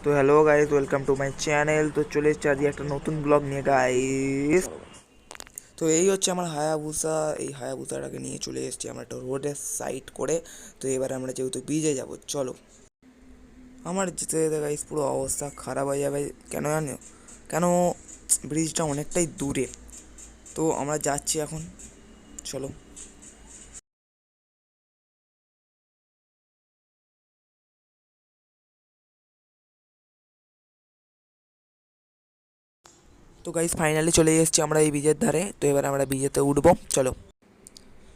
তো hello guys, welcome to my channel. তো চলে এসেছি আজকে একটা নতুন ব্লগ নিয়ে গাইস। তো এই হচ্ছে আমার হায়াবুসা। এই হায়াবুসাটাকে নিয়ে চলে এসেছি আমরা একটা রোডের সাইড করে। তো এবারে আমরা যেহেতু ব্রিজে যাব, চলো। আমার যেতে যেতে গাইস পুরো অবস্থা খারাপ হয়ে যাবে। কেন জানো? কেন? ব্রিজটা অনেকটাই দূরে। তো আমরা যাচ্ছি এখন, চলো। তো গাইস ফাইনালি চলে এসেছি আমরা এই ব্রিজের ধারে। তো এবার আমরা ব্রিজেতে উঠবো, চলো।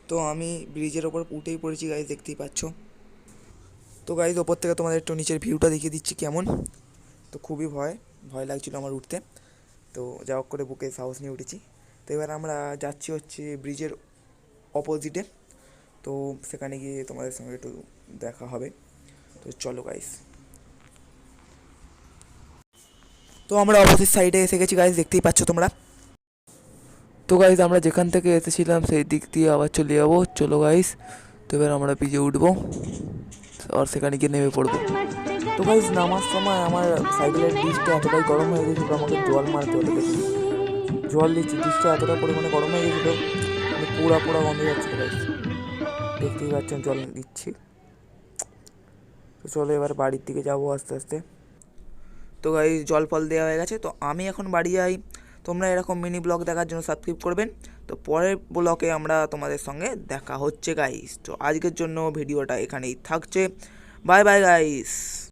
তো আমি ব্রিজের ওপর উঠেই পড়েছি গাইস, দেখতেই পাচ্ছ। তো গাইজ ওপর থেকে তোমাদের একটু নিচের ভিউটা দেখিয়ে দিচ্ছি কেমন। তো খুবই ভয় ভয় লাগছিলো আমার উঠতে। তো যা হোক করে বুকে সাহস নিয়ে উঠেছি। তো এবার আমরা যাচ্ছি হচ্ছে ব্রিজের অপোজিটে। তো সেখানে গিয়ে তোমাদের সঙ্গে একটু দেখা হবে। তো চলো গাইস। তো আমরা অপোজিট সাইডে এসে গেছি গাইজ, দেখতেই পাচ্ছ তোমরা। তো গাইজ আমরা যেখান থেকে এসেছিলাম সেই দিক দিয়ে আবার চলে যাবো, চলো গাইজ। তো এবার আমরা ব্রিজে উঠবো আর সেখানে গিয়ে নেমে পড়বো। তো গাইজ নামার সময় আমার সাইকেলের ডিসটা এতটাই গরম হয়ে গেছিলো, আমাকে জল মারতে হলো। দেখি জল দিচ্ছি, ডিসটা এতটা পরিমাণে গরম হয়ে গেছিলো, মানে পোড়া পোড়া গন্ধ যাচ্ছিলো গাইজ। দেখতেই পাচ্ছেন জল দিচ্ছি। তো চলো এবার বাড়ির দিকে যাবো আস্তে আস্তে। তো গাইজ জল ফল দেওয়া হয়ে গেছে, তো আমি এখন বাড়ি যাই। তোমরা এরকম মিনি ব্লগ দেখার জন্য সাবস্ক্রাইব করবেন। তো পরের ব্লগে আমরা তোমাদের সঙ্গে দেখা হচ্ছে গাইজ। তো আজকের জন্য ভিডিওটা এখানেই থাকছে। Bye bye guys.